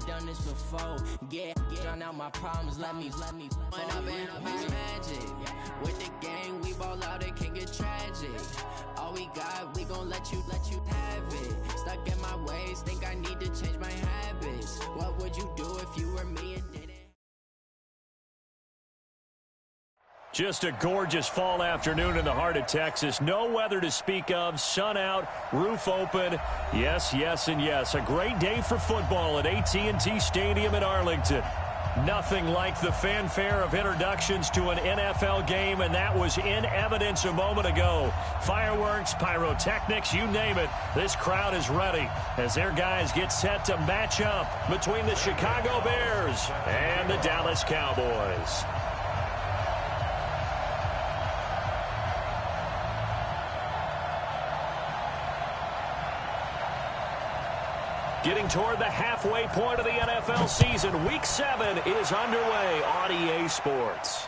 done this before. Drown out my problems, let me. When I've been up is magic. With the gang, we ball out, it can get tragic. All we got, we gon' let you have it. Stuck in my ways, think I need to change my habits. What would you do if you were me and didn't? Just a gorgeous fall afternoon in the heart of Texas. No weather to speak of. Sun out, roof open. Yes, yes, and yes. A great day for football at AT&T Stadium in Arlington. Nothing like the fanfare of introductions to an NFL game, and that was in evidence a moment ago. Fireworks, pyrotechnics, you name it. This crowd is ready as their guys get set to match up between the Chicago Bears and the Dallas Cowboys. Getting toward the halfway point of the NFL season. Week 7 is underway on EA Sports.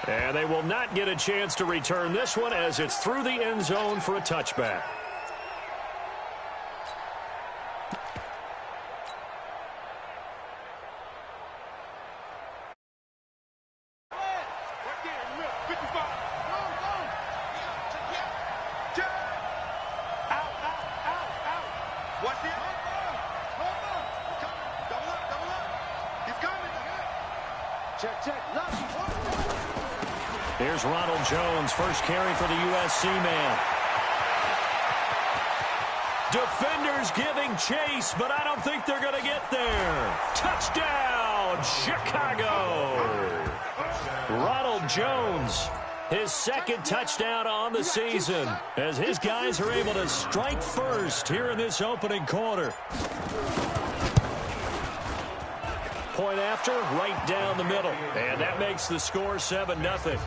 And they will not get a chance to return this one as it's through the end zone for a touchback. Here's Ronald Jones, first carry for the USC man. Defenders giving chase, but I don't think they're going to get there. Touchdown, Chicago! Ronald Jones, his second touchdown on the season, as his guys are able to strike first here in this opening quarter. Point after, right down the middle. And that makes the score 7-0.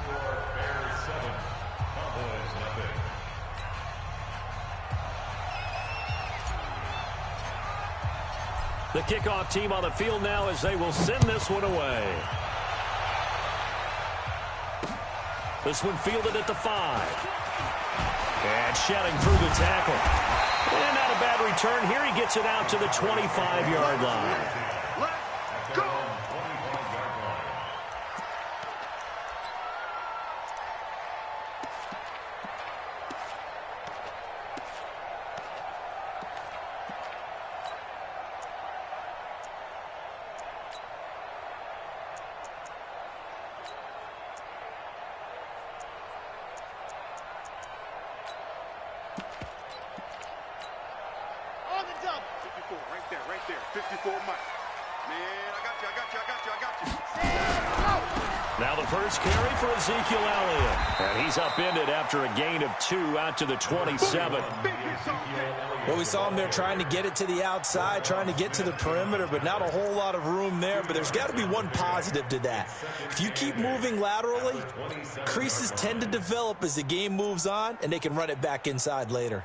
The kickoff team on the field now as they will send this one away. This one fielded at the 5. And shedding through the tackle. And not a bad return here. He gets it out to the 25-yard line. Right there. 54 Mike. Man, I got you. Now the first carry for Ezekiel Elliott. And he's upended after a gain of 2 out to the 27. Well, we saw him there trying to get it to the outside, trying to get to the perimeter, but not a whole lot of room there. But there's got to be one positive to that. If you keep moving laterally, creases tend to develop as the game moves on, and they can run it back inside later.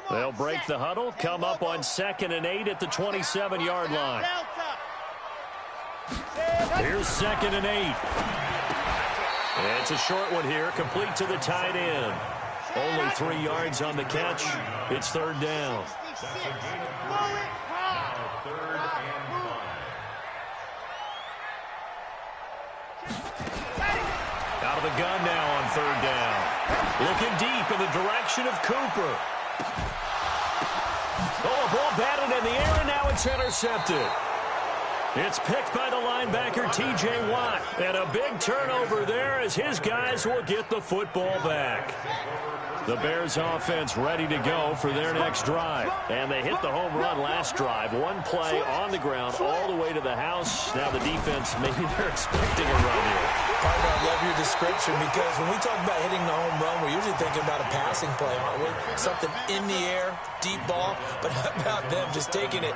They'll break the huddle, come up on 2nd and 8 at the 27-yard line. Here's 2nd and 8. It's a short one here, complete to the tight end. Only 3 yards on the catch. It's 3rd down. Out of the gun now on 3rd down. Looking deep in the direction of Cooper. Oh, a ball batted in the air, and now it's intercepted. It's picked by the linebacker, T.J. Watt. And a big turnover there as his guys will get the football back. The Bears offense ready to go for their next drive. And they hit the home run last drive. One play on the ground all the way to the house. Now the defense, maybe they're expecting a run here. Partner, I love your description because when we talk about hitting the home run, we're usually thinking about a passing play, aren't we? Something in the air, deep ball. But how about them just taking it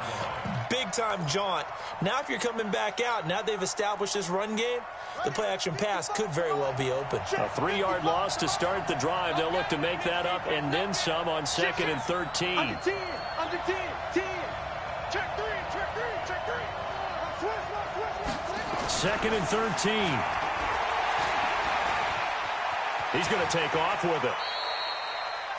big-time jaunt? Now if you're coming back out, now they've established this run game, the play-action pass could very well be open. A 3-yard loss to start the drive. They'll look to make that up and then some on 2nd and 13. Under 10, 10. Check 3. 2nd and 13. He's going to take off with it.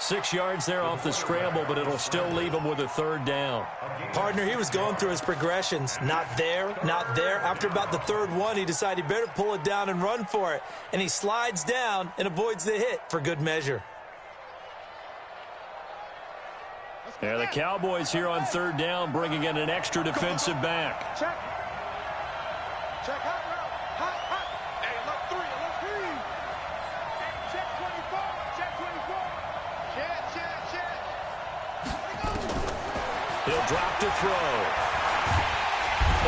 6 yards there off the scramble, but it'll still leave him with a third down. Partner, he was going through his progressions. Not there, not there. After about the third one, he decided he better pull it down and run for it. And he slides down and avoids the hit for good measure. Yeah, the Cowboys here on third down bringing in an extra defensive back. Check. Check. Hot. Hey, alert three. Check 24. Check. He'll drop to throw.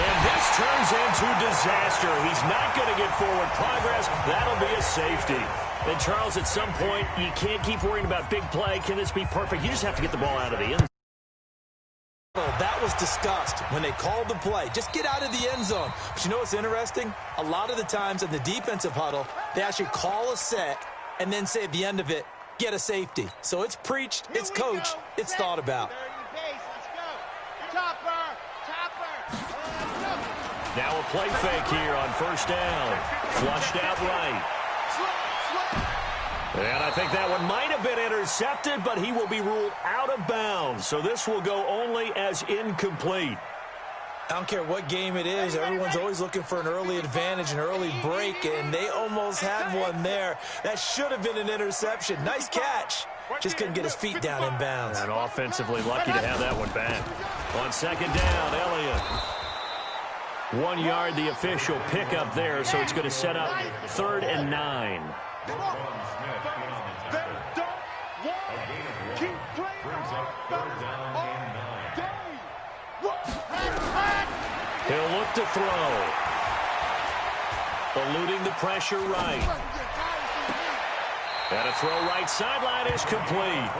And this turns into disaster. He's not going to get forward progress. That'll be a safety. And, Charles, at some point, you can't keep worrying about big play. Can this be perfect? You just have to get the ball out of the end zone. That was discussed when they called the play. Just get out of the end zone. But you know what's interesting? A lot of the times in the defensive huddle, they actually call a set and then say at the end of it, get a safety. So it's preached, it's coached, it's thought about. Now a play fake here on first down. Flushed out right. And I think that one might have been intercepted, but he will be ruled out of bounds. So this will go only as incomplete. I don't care what game it is. Everyone's always looking for an early advantage, an early break, and they almost had one there. That should have been an interception. Nice catch. Just couldn't get his feet down in bounds. And offensively lucky to have that one back. On second down, Elliott. 1 yard, the official pickup there, so it's going to set up 3rd and 9. He'll look to throw. Eluding the pressure right. And a throw right sideline is complete.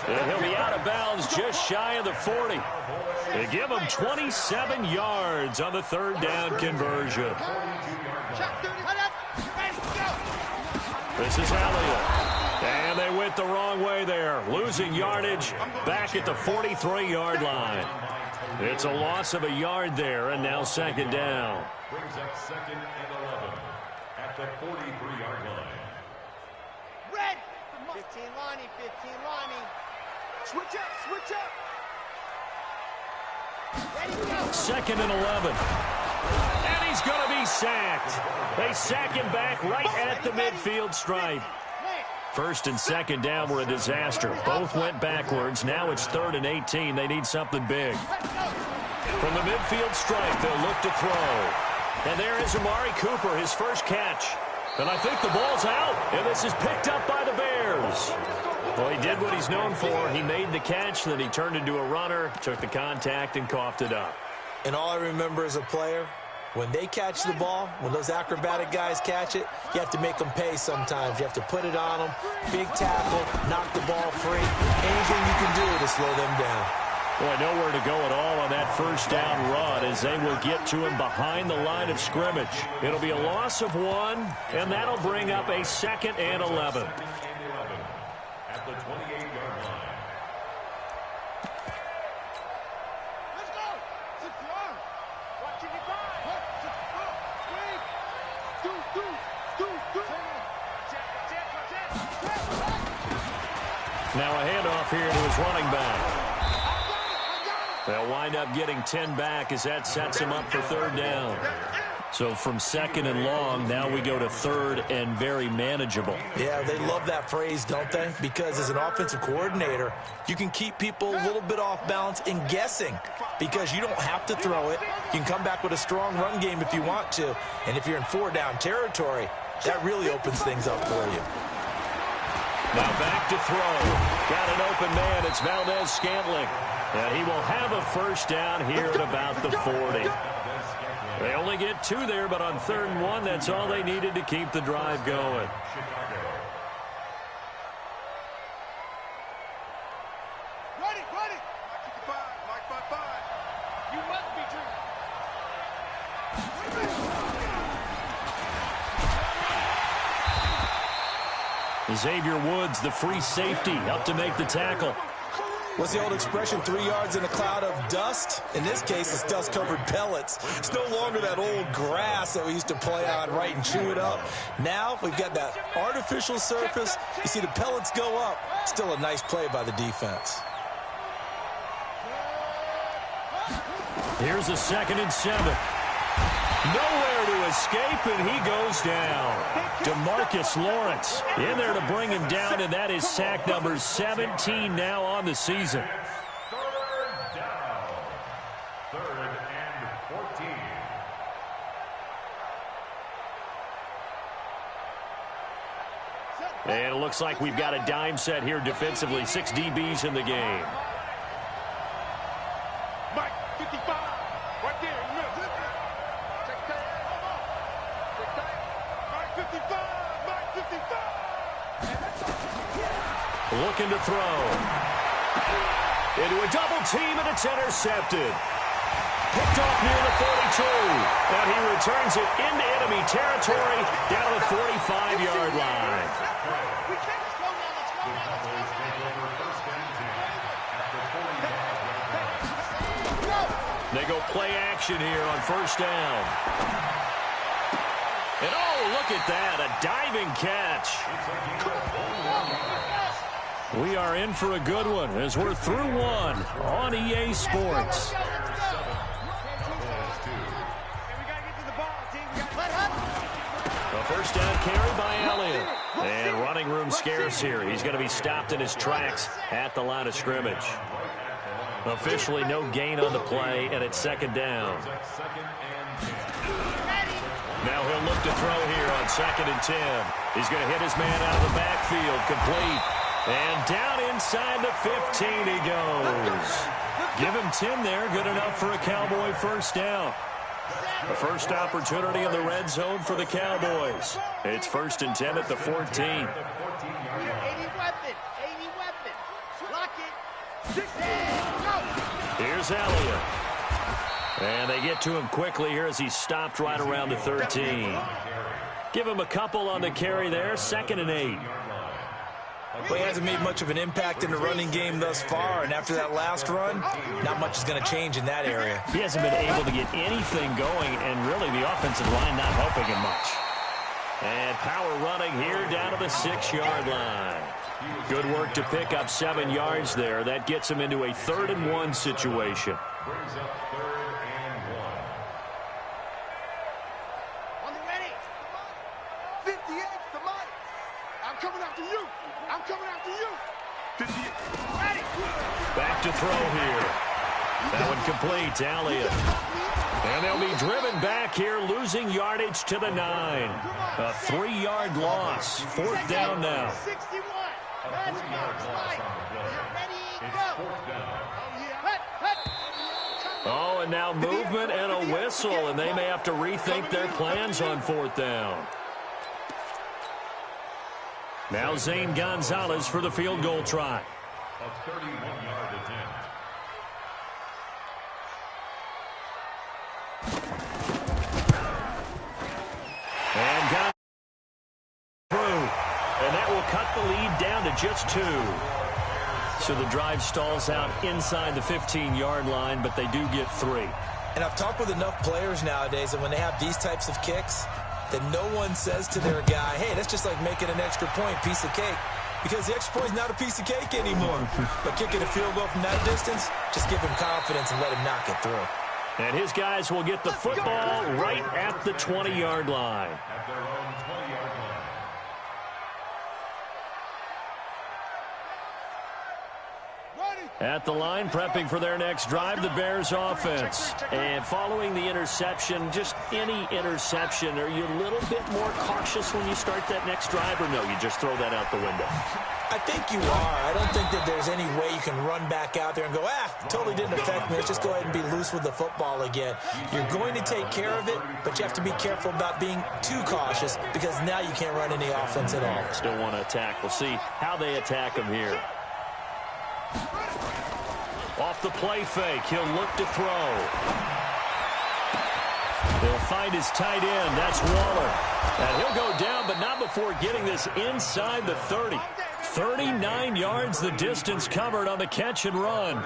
And he'll be out of bounds just shy of the 40. They give him 27 yards on the 3rd down conversion. This is Elliott. And they went the wrong way there. Losing yardage back at the 43-yard line. It's a loss of a yard there, and now 2nd down. Brings up 2nd and 11 at the 43-yard line. Red! 15 Lonnie, 15 Lonnie. Switch up. Ready, go. 2nd and 11. And he's going to be sacked. They sack him back right at the midfield stripe. 1st and 2nd down were a disaster. Both went backwards. Now it's 3rd and 18. They need something big. From the midfield stripe, they'll look to throw. And there is Amari Cooper, his first catch. And I think the ball's out. And this is picked up by the Bears. Well, he did what he's known for. He made the catch, then he turned into a runner, took the contact, and coughed it up. And all I remember as a player, when they catch the ball, when those acrobatic guys catch it, you have to make them pay sometimes. You have to put it on them, big tackle, knock the ball free. Anything you can do to slow them down. Boy, nowhere to go at all on that first down run as they will get to him behind the line of scrimmage. It'll be a loss of 1, and that'll bring up a 2nd and 11. At the 28-yard line. Let's go. 6 yards. Watching it go. Now a handoff here to his running back. They'll wind up getting 10 back as that sets him up for 3rd down. So from 2nd and long, now we go to 3rd and very manageable. Yeah, they love that phrase, don't they? Because as an offensive coordinator, you can keep people a little bit off balance and guessing because you don't have to throw it. You can come back with a strong run game if you want to. And if you're in 4-down territory, that really opens things up for you. Now back to throw. Got an open man. It's Valdez-Scantling. And he will have a first down here at about the 40. They only get 2 there, but on 3rd and 1, that's all they needed to keep the drive going. Ready. Mike 5. You must be Xavier Woods, the free safety, up to make the tackle. What's the old expression, 3 yards in a cloud of dust? In this case, it's dust-covered pellets. It's no longer that old grass that we used to play on, right, and chew it up. Now we've got that artificial surface. You see the pellets go up. Still a nice play by the defense. Here's a 2nd and 7. Nowhere to escape, and he goes down. DeMarcus Lawrence in there to bring him down, and that is sack number 17 now on the season. 3rd down. 3rd and 14. And it looks like we've got a dime set here defensively. 6 DBs in the game. Mike, 55. Right there. You missed it. Check that. Check that. Mike, 55. Mike, 55. Looking to throw. Into a double team, and it's intercepted. Picked off near the 42. And he returns it into enemy territory down the 45-yard line. They go play action here on 1st down. And oh, look at that, a diving catch. We are in for a good one as we're through one on EA Sports. A 1st down carry by Elliott. And running room scarce here. He's going to be stopped in his tracks at the line of scrimmage. Officially no gain on the play, and it's 2nd down. Now he'll look to throw here on 2nd and 10. He's going to hit his man out of the backfield, complete. And down inside the 15 he goes. Give him 10 there, good enough for a Cowboy 1st down. The first opportunity in the red zone for the Cowboys. It's 1st and 10 at the 14. 80 weapon. 80 weapon. Lock it. Here's Elliott. And they get to him quickly here as he's stopped right around the 13. Give him a couple on the carry there. 2nd and 8. Well, he hasn't made much of an impact in the running game thus far, and after that last run, not much is going to change in that area. He hasn't been able to get anything going, and really the offensive line not helping him much. And power running here down to the 6-yard line. Good work to pick up 7 yards there. That gets him into a 3rd and 1 situation. Brings up 3rd and 1. On the ready. 58 to Mike. I'm coming after you. I'm coming after you. 58. Ready. Back to throw here. That one complete to Elliott. And they'll be driven back here, losing yardage to the 9. A 3-yard loss. 4th down now. 61. That's Mike. Ready, go. Oh, and now movement and a whistle, and they may have to rethink their plans on 4th down. Now Zane Gonzalez for the field goal try. A 31-yard attempt. And got through. And that will cut the lead down to just 2. So the drive stalls out inside the 15-yard line, but they do get 3. And I've talked with enough players nowadays that when they have these types of kicks, that no one says to their guy, hey, that's just like making an extra point, piece of cake. Because the extra point is not a piece of cake anymore. But kicking a field goal from that distance, just give him confidence and let him knock it through. And his guys will get the football right at the 20-yard line. At their own 20-yard line. At the line, prepping for their next drive, the Bears offense. And following the interception, just any interception, are you a little bit more cautious when you start that next drive, or no, you just throw that out the window? I think you are. I don't think that there's any way you can run back out there and go, totally didn't affect me. Let's just go ahead and be loose with the football again. You're going to take care of it, but you have to be careful about being too cautious because now you can't run any offense at all. Still want to attack. We'll see how they attack him here. Off the play fake, he'll look to throw. He'll find his tight end. That's Waller. And he'll go down, but not before getting this inside the 30. 39 yards the distance covered on the catch and run.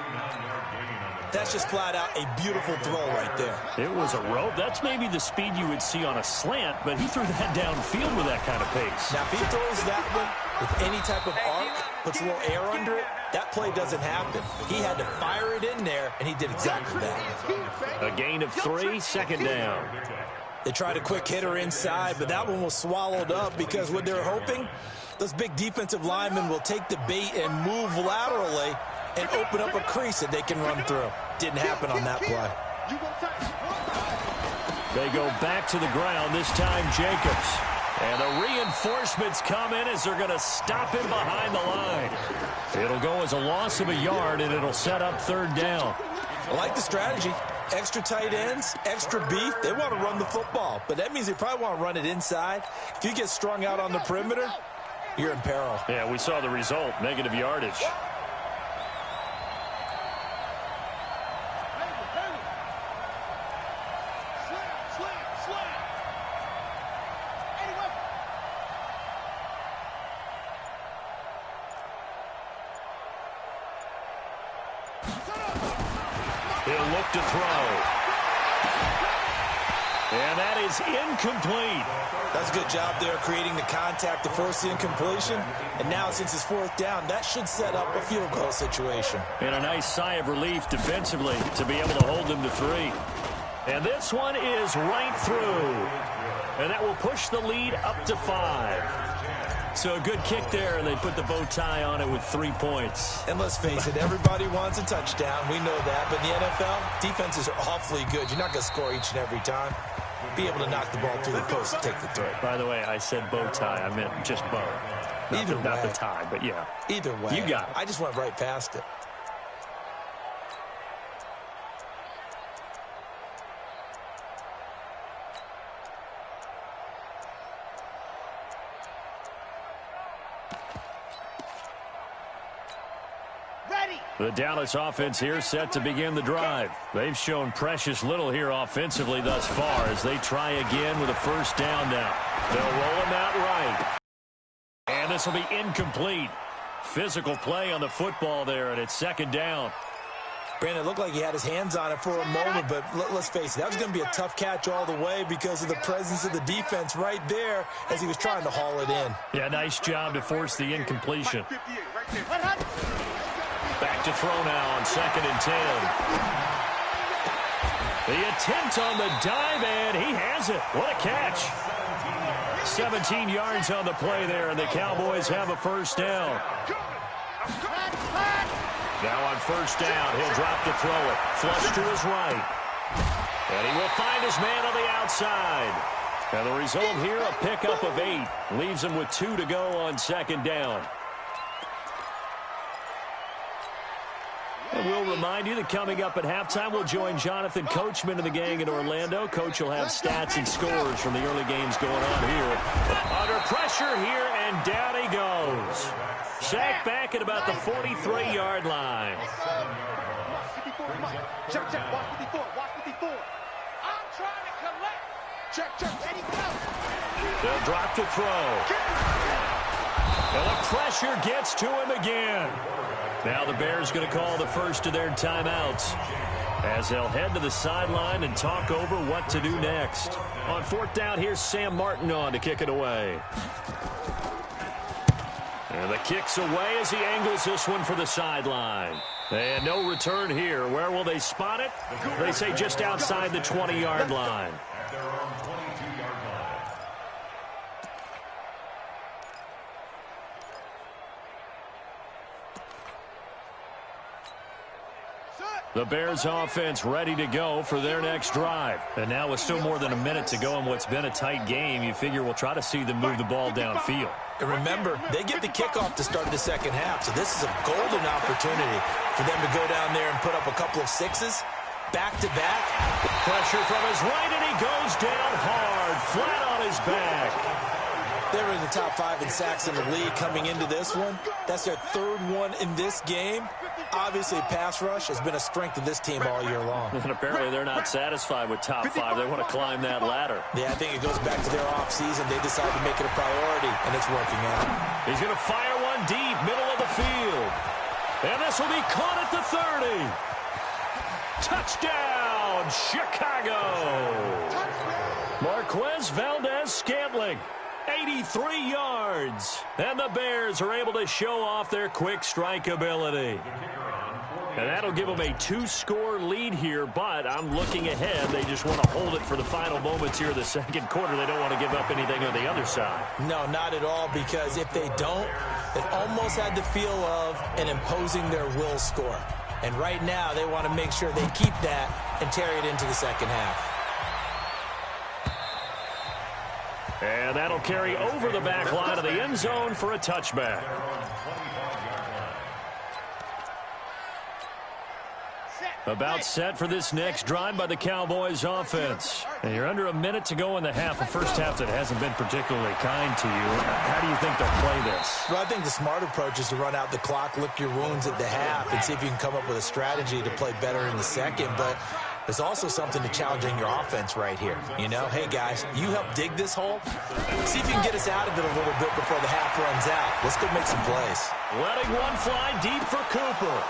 That's just flat out a beautiful throw right there. It was a rope. That's maybe the speed you would see on a slant, but he threw that downfield with that kind of pace. Now, if he throws that one with any type of arc, puts a little air under it, that play doesn't happen. He had to fire it in there, and he did exactly that. A gain of 3, second down. They tried a quick hitter inside, but that one was swallowed up because what they're hoping, those big defensive linemen will take the bait and move laterally and open up a crease that they can run through. Didn't happen on that play. They go back to the ground, this time Jacobs. And the reinforcements come in as they're going to stop him behind the line. It'll go as a loss of a yard, and it'll set up third down. I like the strategy. Extra tight ends, extra beef. They want to run the football, but that means they probably want to run it inside. If you get strung out on the perimeter, you're in peril. Yeah, we saw the result, negative yardage. He'll look to throw. And that is incomplete. That's a good job there creating the contact to force the incompletion. And now since it's fourth down, that should set up a field goal situation. And a nice sigh of relief defensively to be able to hold them to 3. And this one is right through. And that will push the lead up to 5. So a good kick there, and they put the bow tie on it with 3 points. And let's face it, everybody wants a touchdown. We know that. But in the NFL, defenses are awfully good. You're not going to score each and every time. Be able to knock the ball through the post and take the throw. By the way, I said bow tie. I meant just bow. Not the tie, but yeah. Either way. You got it. I just went right past it. The Dallas offense here set to begin the drive. They've shown precious little here offensively thus far as they try again with a first down now. They'll roll him out right. And this will be incomplete. Physical play on the football there, and it's second down. Brandon, it looked like he had his hands on it for a moment, but let's face it, that was going to be a tough catch all the way because of the presence of the defense right there as he was trying to haul it in. Yeah, nice job to force the incompletion. Back to throw now on 2nd and 10. The attempt on the dive, and he has it. What a catch. 17 yards on the play there, and the Cowboys have a first down. Now on first down, he'll drop to throw it. Flush to his right. And he will find his man on the outside. And the result here, a pickup of 8. Leaves him with 2 to go on second down. And we'll remind you that coming up at halftime, we'll join Jonathan Coachman and the gang in Orlando. Coach will have stats and scores from the early games going on here. Under pressure here, and down he goes. Sacked back at about the 43-yard line. Check, watch 54, watch 54. I'm trying to collect. Check, ready, go. They'll drop to throw. And the pressure gets to him again. Now the Bears going to call the first of their timeouts as they'll head to the sideline and talk over what to do next. On fourth down, here's Sam Martin on to kick it away. And the kick's away as he angles this one for the sideline. And no return here. Where will they spot it? They say just outside the 20-yard line. The Bears offense ready to go for their next drive. And now with still more than a minute to go in what's been a tight game, you figure we'll try to see them move the ball downfield. And remember, they get the kickoff to start the second half, so this is a golden opportunity for them to go down there and put up a couple of 6s, back-to-back. Pressure from his right, and he goes down hard, flat on his back. They're in the top 5 in sacks in the league coming into this one. That's their 3rd one in this game. Obviously, pass rush has been a strength of this team all year long. And apparently they're not satisfied with top 5. They want to climb that ladder. Yeah, I think it goes back to their offseason. They decided to make it a priority, and it's working out. He's going to fire one deep, middle of the field. And this will be caught at the 30. Touchdown, Chicago. Marquez Valdez-Scantling, 83 yards. And the Bears are able to show off their quick strike ability. And that'll give them a 2-score lead here, but I'm looking ahead. They just want to hold it for the final moments here of the second quarter. They don't want to give up anything on the other side. No, not at all, because if they don't, it almost had the feel of an imposing their will score. And right now, they want to make sure they keep that and carry it into the second half. And that'll carry over the back line of the end zone for a touchback. About set for this next drive by the Cowboys offense. And you're under a minute to go in the half, a first half that hasn't been particularly kind to you. How do you think they'll play this? Well, I think the smart approach is to run out the clock, lick your wounds at the half, and see if you can come up with a strategy to play better in the second. But there's also something to challenging your offense right here. You know, hey, guys, you help dig this hole. See if you can get us out of it a little bit before the half runs out. Let's go make some plays. Letting one fly deep for Cooper.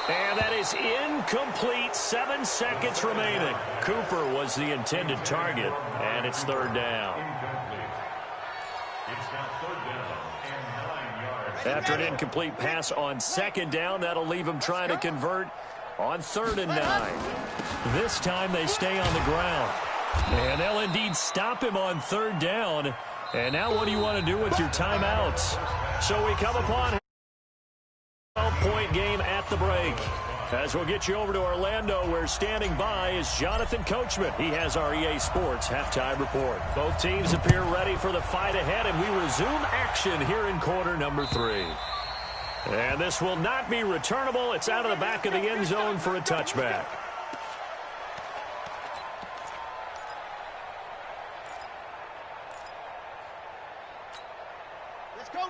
And that is incomplete. 7 seconds remaining. Cooper was the intended target, and it's third down. After an incomplete pass on second down, that'll leave him trying to convert on 3rd and 9. This time they stay on the ground. And they'll indeed stop him on 3rd down. And now what do you want to do with your timeouts? So we come upon 12-point game at the break. As we'll get you over to Orlando, where standing by is Jonathan Coachman. He has our EA Sports halftime report. Both teams appear ready for the fight ahead, and we resume action here in quarter number 3. And this will not be returnable. It's out of the back of the end zone for a touchback.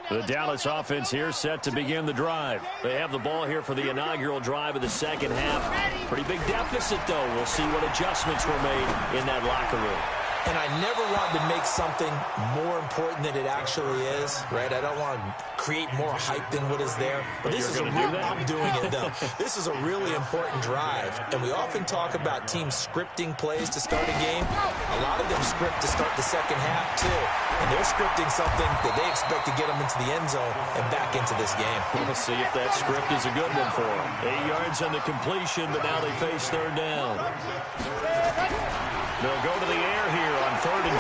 The Dallas offense here set to begin the drive. They have the ball here for the inaugural drive of the second half. Pretty big deficit, though. We'll see what adjustments were made in that locker room. And I never want to make something more important than it actually is, right? I don't want to create more hype than what is there. But this is a real, I'm doing it, though. This is a really important drive. And we often talk about teams scripting plays to start a game. A lot of them script to start the second half, too. And they're scripting something that they expect to get them into the end zone and back into this game. We'll see if that script is a good one for them. 8 yards on the completion, but now they face 3rd down. They'll go to the air here on 3rd and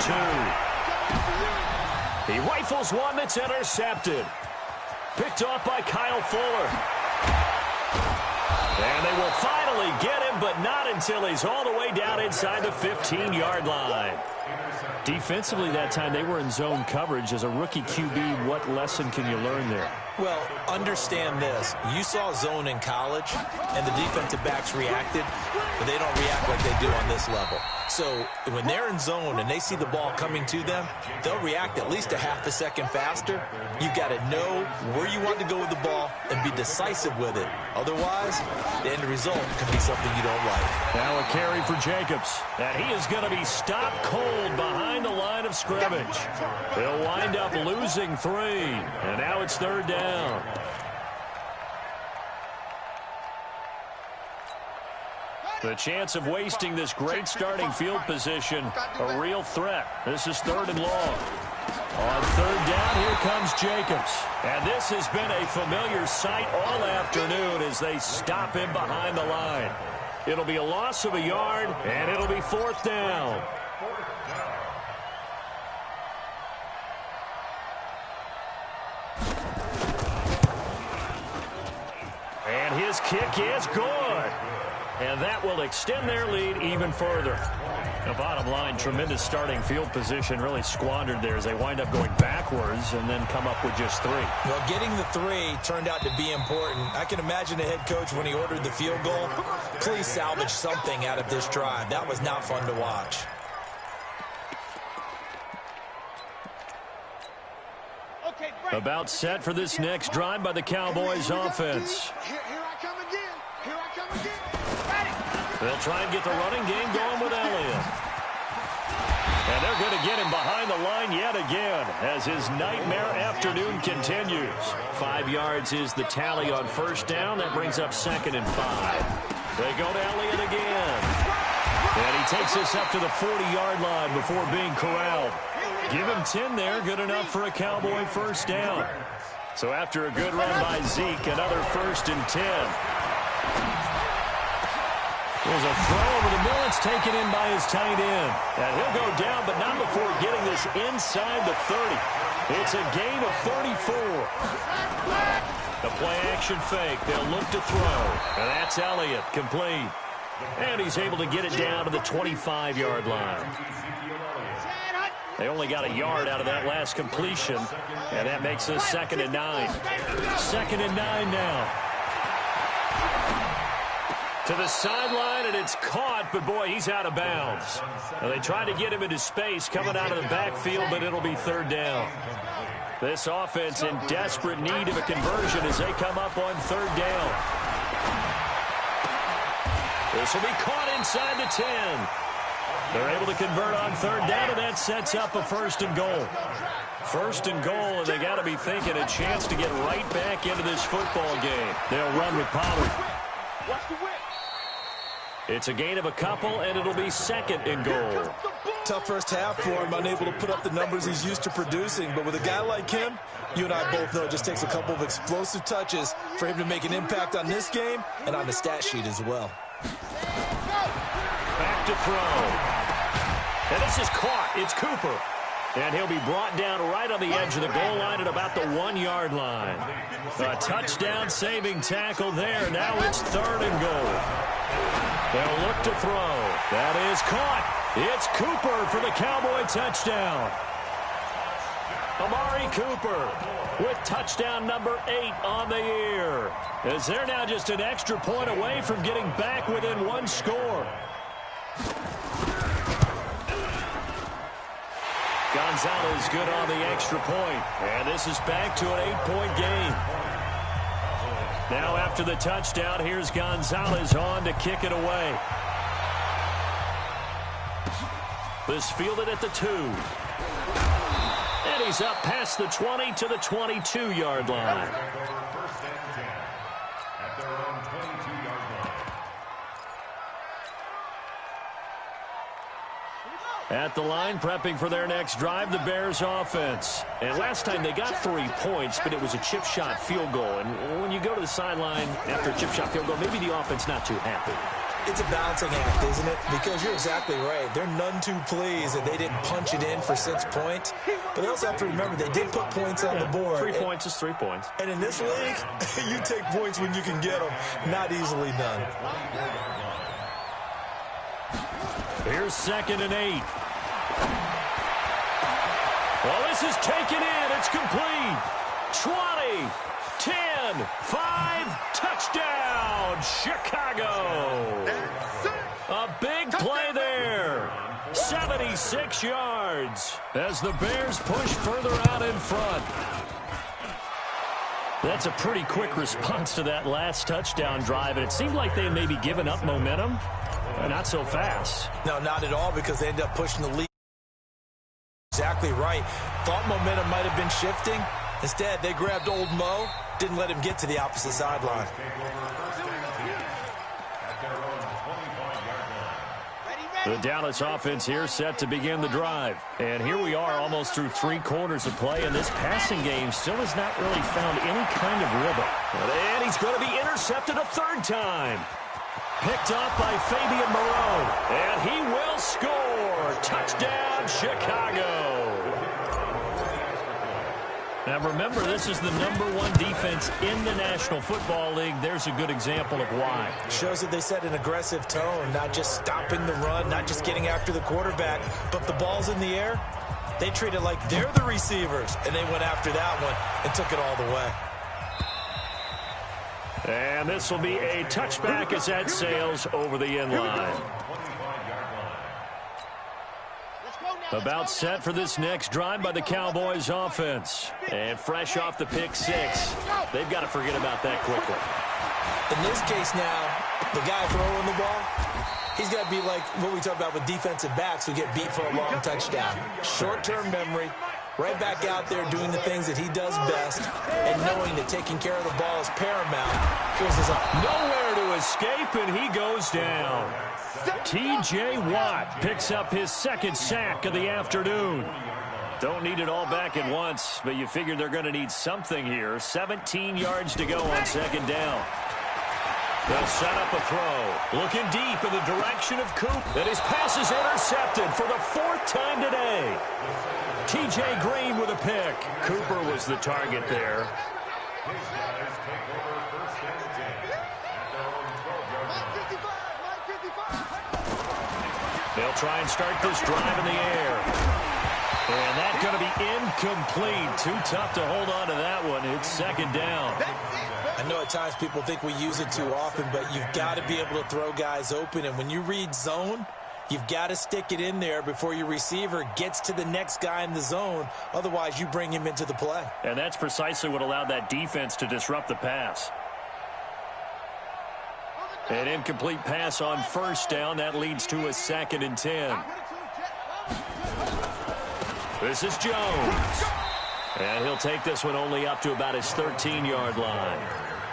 2. He rifles one that's intercepted. Picked off by Kyle Fuller. And they will finally get him, but not until he's all the way down inside the 15-yard line. Defensively that time, they were in zone coverage. As a rookie QB, what lesson can you learn there? Well, understand this. You saw zone in college, and the defensive backs reacted, but they don't react like they do on this level. So when they're in zone and they see the ball coming to them, they'll react at least a half a second faster. You've got to know where you want to go with the ball and be decisive with it. Otherwise, the end result can be something you don't like. Now a carry for Jacobs. And he is going to be stopped cold behind the line of scrimmage. He'll wind up losing 3. And now it's 3rd down. The chance of wasting this great starting field position, a real threat. This is 3rd and long. On 3rd down, here comes Jacobs. And this has been a familiar sight all afternoon as they stop him behind the line. It'll be a loss of a yard, and it'll be 4th down. And his kick is good. And that will extend their lead even further. The bottom line, tremendous starting field position, really squandered there as they wind up going backwards and then come up with just 3. Well, getting the 3 turned out to be important. I can imagine the head coach when he ordered the field goal. Please salvage something out of this drive. That was not fun to watch. About set for this next drive by the Cowboys offense. Here I come again. Here I come again. They'll try and get the running game going with Elliott. And And they're going to get him behind the line yet again as his nightmare afternoon continues. 5 yards is the tally on first down. That brings up 2nd and 5. They go to Elliott again. And he takes us up to the 40-yard line before being corralled. Give him 10 there, good enough for a Cowboy first down. So after a good run by Zeke, another 1st and 10. There's a throw over the middle. It's taken in by his tight end. And he'll go down, but not before getting this inside the 30. It's a gain of 34. The play-action fake. They'll look to throw. And that's Elliott, complete. And he's able to get it down to the 25-yard line. They only got a yard out of that last completion, and that makes us 2nd and 9. 2nd and 9 now. To the sideline, and it's caught, but boy, he's out of bounds. Now, they tried to get him into space coming out of the backfield, but it'll be 3rd down. This offense in desperate need of a conversion as they come up on 3rd down. This will be caught inside the 10. They're able to convert on 3rd down, and that sets up a 1st and goal. 1st and goal, and they got to be thinking a chance to get right back into this football game. They'll run with Pollard. It's a gain of a couple, and it'll be 2nd and goal. Tough first half for him, unable to put up the numbers he's used to producing. But with a guy like him, you and I both know it just takes a couple of explosive touches for him to make an impact on this game and on the stat sheet as well. Back to throw. And this is caught. It's Cooper. And he'll be brought down right on the edge of the goal line at about the 1-yard line. A touchdown-saving tackle there. Now it's 3rd and goal. They'll look to throw. That is caught. It's Cooper for the Cowboy touchdown. Amari Cooper with touchdown number 8 on the year. As they're now just an extra point away from getting back within 1 score. Gonzalez good on the extra point. And this is back to an 8-point game. Now after the touchdown, here's Gonzalez on to kick it away. This fielded at the 2. And he's up past the 20 to the 22-yard line. At the line, prepping for their next drive, the Bears offense. And last time they got 3 points, but it was a chip shot field goal. And when you go to the sideline after a chip shot field goal, maybe the offense not too happy. It's a balancing act, isn't it? Because you're exactly right. They're none too pleased that they didn't punch it in for 6 points. But they also have to remember they did put points on the board. 3 points is 3 points. And in this league, you take points when you can get them. Not easily done. Here's 2nd and 8. Well, this is taken in. It's complete. 20, 10, 5, touchdown, Chicago. A big play there. 76 yards as the Bears push further out in front. That's a pretty quick response to that last touchdown drive, and it seemed like they had maybe given up momentum. Not so fast. No, not at all, because they ended up pushing the lead. Exactly right. Thought momentum might have been shifting. Instead, they grabbed old Mo, didn't let him get to the opposite sideline. The Dallas offense here set to begin the drive. And here we are almost through 3 quarters of play, and this passing game still has not really found any kind of rhythm. And he's going to be intercepted a 3rd time. Picked up by Fabian Moreau. And he will score. Touchdown, Chicago. Now remember, this is the #1 defense in the National Football League. There's a good example of why. Shows that they set an aggressive tone, not just stopping the run, not just getting after the quarterback, but the ball's in the air. They treat it like they're the receivers, and they went after that one and took it all the way. And this will be a touchback as that sails over the end line. About set for this next drive by the Cowboys offense. And fresh off the pick 6. They've got to forget about that quickly. In this case now, The guy throwing the ball, he's got to be like what we talk about with defensive backs who get beat for a long touchdown. Short-term memory, right back out there doing the things that he does best, and knowing that taking care of the ball is paramount. Here's his nowhere to escape, and he goes down. T.J. Watt picks up his second sack of the afternoon. Don't need it all back at once, but you figure they're going to need something here. 17 yards to go on second down. They'll set up a throw. Looking deep in the direction of Coop. And his pass is intercepted for the fourth time today. T.J. Green with a pick. Cooper was the target there. They'll try and start this drive in the air. And that's going to be incomplete. Too tough to hold on to that one. It's second down. I know at times people think we use it too often, but you've got to be able to throw guys open. And when you read zone, you've got to stick it in there before your receiver gets to the next guy in the zone. Otherwise, you bring him into the play. And that's precisely what allowed that defense to disrupt the pass. An incomplete pass on first down. That leads to a 2nd and 10. This is Jones. And he'll take this one only up to about his 13-yard line.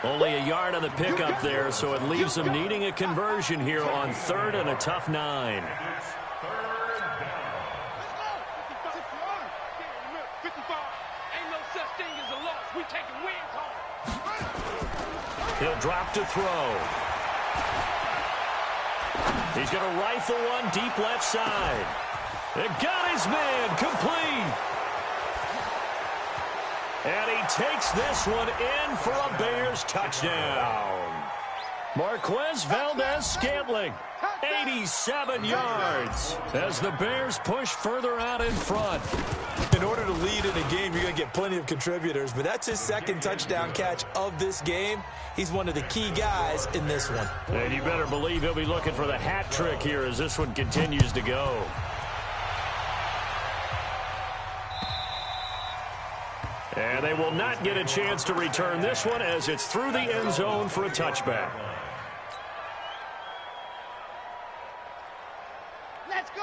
Only a yard on the pickup there, so it leaves them needing a conversion here on 3rd and a tough 9. He'll drop to throw. He's going to rifle one deep left side. It got his man complete. And he takes this one in for a Bears touchdown. Marquez Valdez-Scantling, 87 yards as the Bears push further out in front. In order to lead in a game, you're going to get plenty of contributors, but that's his second touchdown catch of this game. He's one of the key guys in this one. And you better believe he'll be looking for the hat trick here as this one continues to go. And they will not get a chance to return this one as it's through the end zone for a touchback.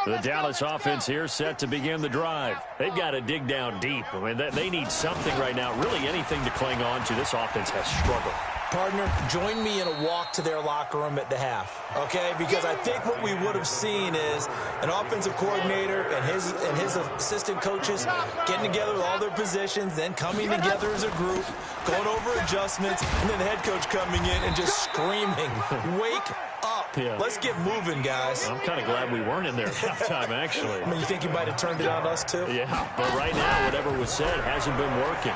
The Dallas offense here set to begin the drive. They've got to dig down deep. I mean, they need something right now, really anything to cling on to. This offense has struggled. Partner, join me in a walk to their locker room at the half, okay? Because I think what we would have seen is an offensive coordinator and his assistant coaches getting together with all their positions, then coming together as a group, going over adjustments, and then the head coach coming in and just screaming, wake up. Yeah. Let's get moving, guys. I'm kind of glad we weren't in there at halftime, actually. I mean, you think you might have turned it on us, too? Yeah, but right now, whatever was said hasn't been working.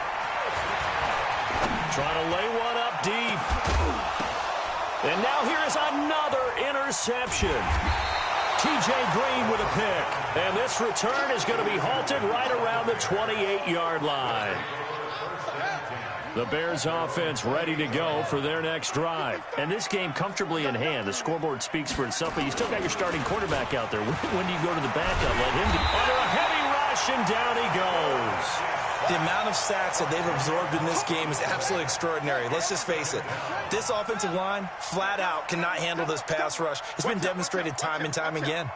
Trying to lay one up deep. And now here is another interception. T.J. Green with a pick. And this return is going to be halted right around the 28-yard line. The Bears offense ready to go for their next drive. And this game comfortably in hand. The scoreboard speaks for itself, but you still got your starting quarterback out there. When do you go to the backup? Let him be under a heavy rush, and down he goes. The amount of sacks that they've absorbed in this game is absolutely extraordinary. Let's just face it. This offensive line, flat out, cannot handle this pass rush. It's been demonstrated time and time again.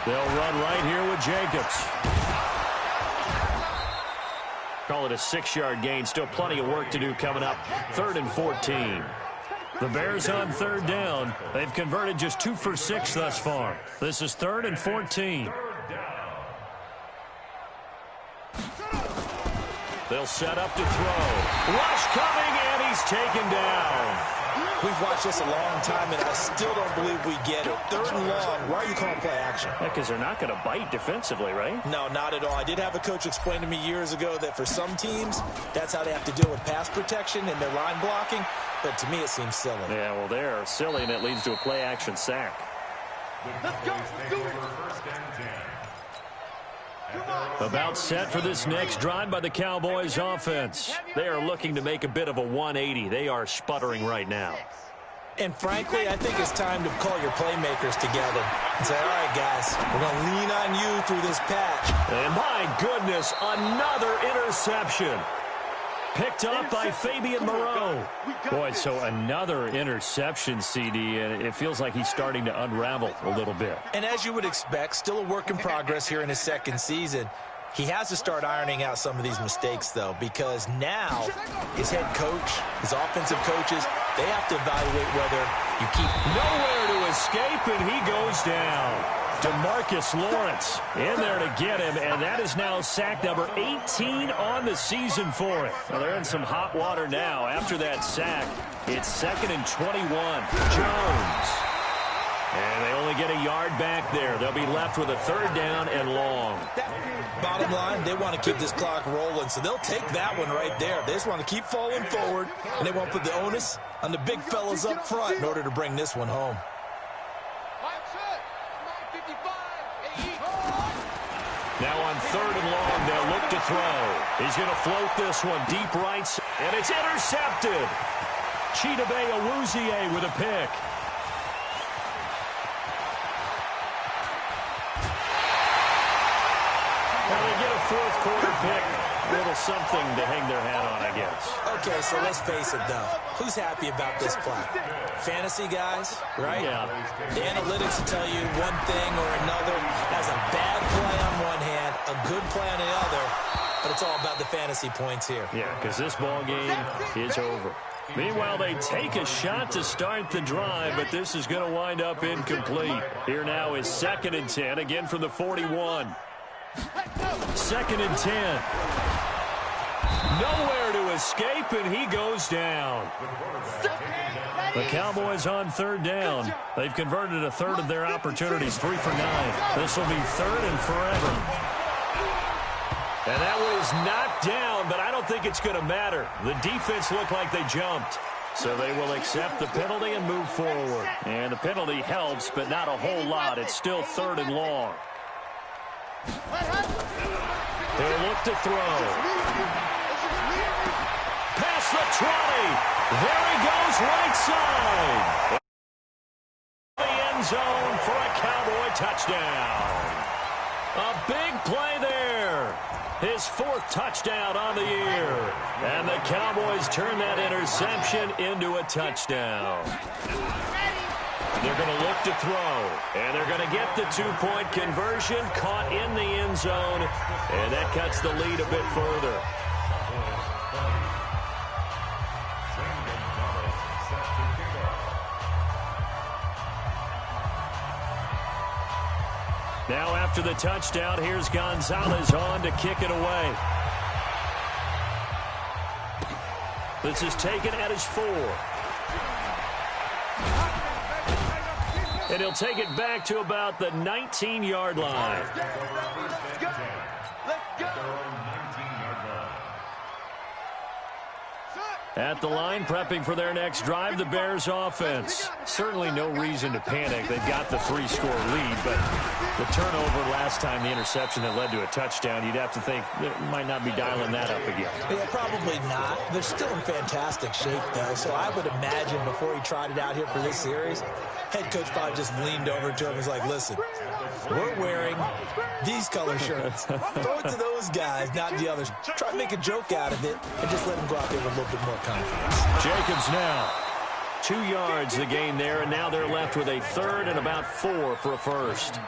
They'll run right here with Jacobs. Call it a 6-yard gain. Still plenty of work to do coming up. 3rd and 14. The Bears on 3rd down. They've converted just 2 for 6 thus far. This is 3rd and 14. They'll set up to throw. Rush coming, and he's taken down. We've watched this a long time, and I still don't believe we get it. 3rd and long. Why are you calling play action? Because they're not going to bite defensively, right? No, not at all. I did have a coach explain to me years ago that for some teams, that's how they have to deal with pass protection and their line blocking. But to me, it seems silly. Yeah, well, they're silly, and it leads to a play-action sack. Let's go. Let's do it. About set for this next drive by the Cowboys offense. They are looking to make a bit of a 180. They are sputtering right now. And frankly, I think it's time to call your playmakers together and say, all right, guys, we're going to lean on you through this patch. And my goodness, another interception. Picked up by Fabian Moreau. Boy, so another interception, CD, and it feels like he's starting to unravel a little bit. And as you would expect, still a work in progress here in his second season. He has to start ironing out some of these mistakes, though, because now his head coach, his offensive coaches, they have to evaluate whether you keep nowhere to escape, and he goes down. DeMarcus Lawrence in there to get him, and that is now sack number 18 on the season for him. Well, they're in some hot water now. After that sack, it's 2nd and 21. Jones. And they only get a yard back there. They'll be left with a 3rd down and long. Bottom line, they want to keep this clock rolling, so they'll take that one right there. They just want to keep falling forward, and they want to put the onus on the big fellas up front in order to bring this one home. Now on 3rd and long, they'll look to throw. He's going to float this one deep right, and it's intercepted. Chidobe Awuzie with a pick. Well, they get a 4th quarter pick. A little something to hang their hat on, I guess. Okay, so let's face it, though. Who's happy about this play? Fantasy guys, right? Yeah. The analytics will tell you one thing or another. Has a bad play on one hand, a good play on the other, but it's all about the fantasy points here. Yeah, because this ball game is over. Meanwhile, they take a shot to start the drive, but this is going to wind up incomplete. Here now is 2nd and 10, again from the 41. 2nd and 10. Nowhere to escape, and he goes down. The Cowboys on 3rd down. They've converted a 1/3 of their opportunities, 3 for 9. This will be 3rd and forever. And that one is knocked down, but I don't think it's going to matter. The defense looked like they jumped. So they will accept the penalty and move forward. And the penalty helps, but not a whole lot. It's still 3rd and long. They'll look to throw. Past the 20. There he goes, right side. The end zone for a Cowboy touchdown. A big play there. His 4th touchdown on the year. And the Cowboys turn that interception into a touchdown. They're going to look to throw, and they're going to get the 2-point conversion, caught in the end zone, and that cuts the lead a bit further. Now after the touchdown, here's Gonzalez on to kick it away. This is taken at his 4. And he'll take it back to about the 19-yard line. Let's go. Let's go. At the line, prepping for their next drive, the Bears offense. Certainly no reason to panic. They've got the 3-score lead, but the turnover last time, the interception that led to a touchdown, you'd have to think they might not be dialing that up again. Yeah, probably not. They're still in fantastic shape, though, so I would imagine before he tried it out here for this series, head coach probably just leaned over to him and was like, listen, we're wearing these color shirts. Throw it to those guys, not the others. Try to make a joke out of it and just let them go out there with a little bit more confidence. Jacobs now. 2 yards the gain there, and now they're left with a 3rd and about 4 for a 1st.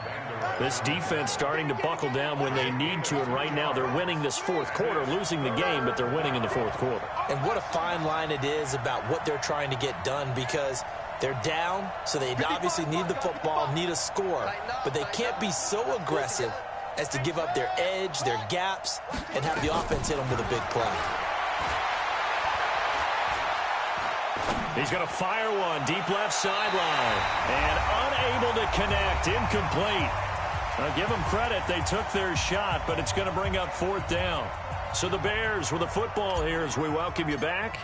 This defense starting to buckle down when they need to, and right now they're winning this 4th quarter, losing the game, but they're winning in the 4th quarter. And what a fine line it is about what they're trying to get done, because they're down, so they obviously need the football, need a score, but they can't be so aggressive as to give up their edge, their gaps, and have the offense hit them with a big play. He's going to fire one deep left sideline and unable to connect, incomplete. I'll give them credit. They took their shot, but it's going to bring up 4th down. So the Bears with the football here as we welcome you back.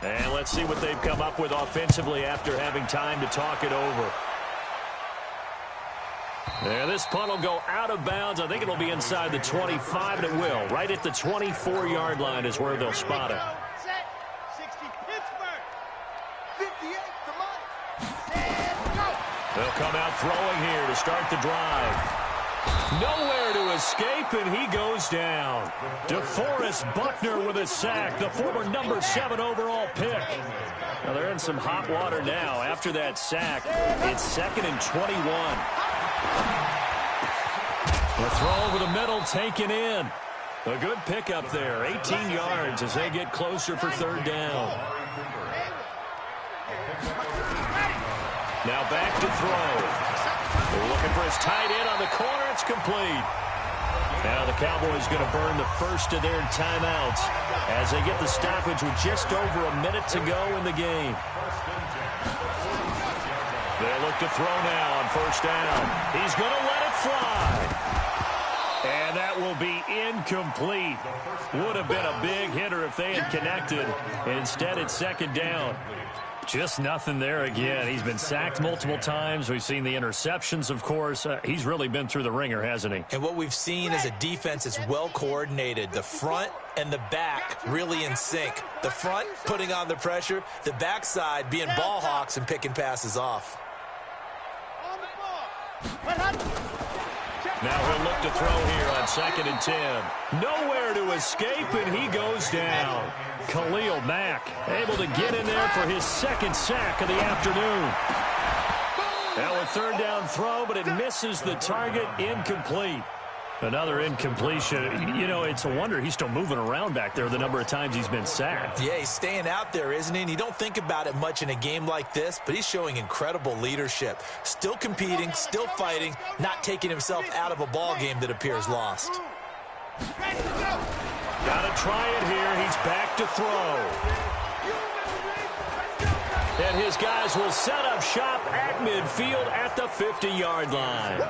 And let's see what they've come up with offensively after having time to talk it over. And this punt will go out of bounds. I think it'll be inside the 25, and it will. Right at the 24-yard line is where they'll spot it. They'll come out throwing here to start the drive. Nowhere to escape, and he goes down. DeForest Buckner with a sack, the former number 7 overall pick. Now they're in some hot water now. After that sack, it's 2nd and 21. The throw over the middle taken in. A good pickup there, 18 yards as they get closer for 3rd down. Now back to throw. They're looking for his tight end on the corner. It's complete. Now the Cowboys going to burn the first of their timeouts as they get the stoppage with just over a minute to go in the game. They look to throw now on 1st down. He's going to let it fly. And that will be incomplete. Would have been a big hitter if they had connected. Instead, it's 2nd down. Just nothing there again. He's been sacked multiple times. We've seen the interceptions, of course. He's really been through the ringer, hasn't he? And what we've seen is a defense that's well coordinated. The front and the back really in sync. The front putting on the pressure. The backside being ball hawks and picking passes off. Now he'll look to throw here on 2nd and 10. Nowhere to escape, and he goes down. Khalil Mack able to get in there for his 2nd sack of the afternoon. Now a 3rd down throw, but it misses the target. Incomplete. Another incompletion. You know, it's a wonder he's still moving around back there the number of times he's been sacked. Yeah, he's staying out there, isn't he? And you don't think about it much in a game like this, but he's showing incredible leadership. Still competing, still fighting, not taking himself out of a ball game that appears lost. Got to try it here. He's back to throw. And his guys will set up shop at midfield at the 50-yard line.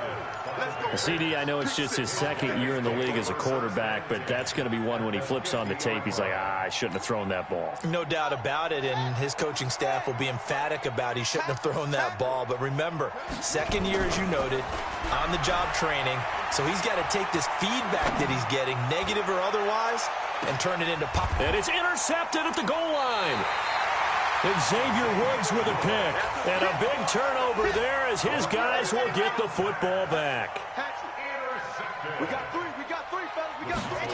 CD, I know it's just his 2nd year in the league as a quarterback, but that's going to be one when he flips on the tape. He's like, I shouldn't have thrown that ball. No doubt about it, and his coaching staff will be emphatic about he shouldn't have thrown that ball. But remember, 2nd year, as you noted, on-the-job training, so he's got to take this feedback that he's getting, negative or otherwise, and turn it into pop. And it's intercepted at the goal line. Xavier Woods with a pick. And a big turnover there as his guys will get the football back. We got three, fellas. We got three.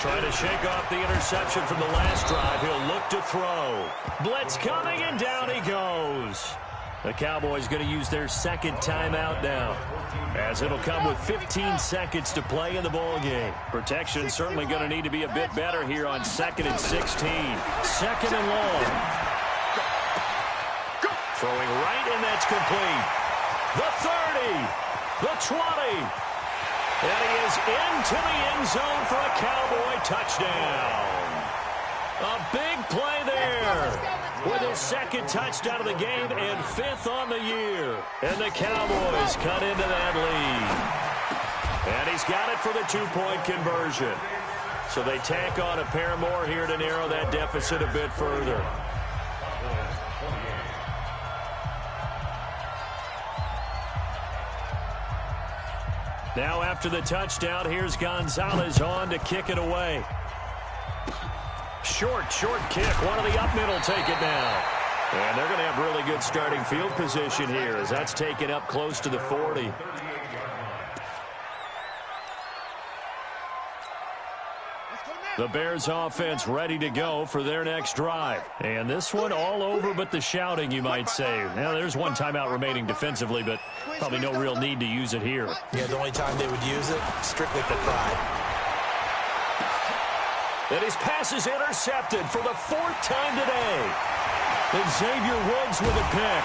Trying to shake off the interception from the last drive. He'll look to throw. Blitz coming, and down he goes. The Cowboys going to use their 2nd timeout now, as it'll come with 15 seconds to play in the ball game. Protection certainly going to need to be a bit better here on 2nd and 16. 2nd and long. Throwing right, and that's complete. The 30, the 20, and he is into the end zone for a Cowboy touchdown. A big play there with his 2nd touchdown of the game and 5th on the year. And the Cowboys cut into that lead. And he's got it for the 2-point conversion. So they tack on a pair more here to narrow that deficit a bit further. Now after the touchdown, here's Gonzalez on to kick it away. Short kick. One of the up middle take it now. And they're going to have really good starting field position here as that's taken up close to the 40. The Bears offense ready to go for their next drive. And this one all over but the shouting, you might say. Now, there's one timeout remaining defensively, but probably no real need to use it here. Yeah, the only time they would use it, strictly for pride. And his pass is intercepted for the 4th time today. And Xavier Woods with a pick.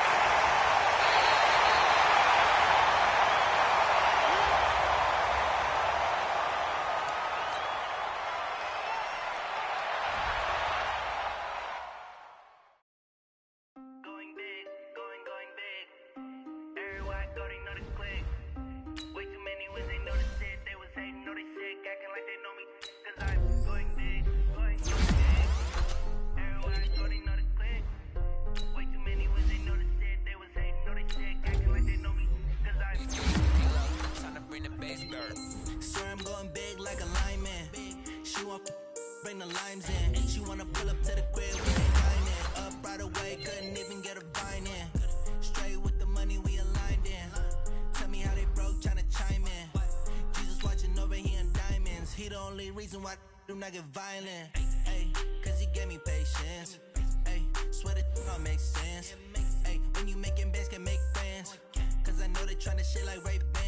Bring the limes in. She wanna pull up to the crib with a diamond. Up right away, couldn't even get a vine in. Straight with the money, we reason why do not get violent. Ay, cause he gave me patience. Ay, swear that don't make sense. Ay, when you making bands can make friends. Cause I know they tryna shit like Ray-Ban.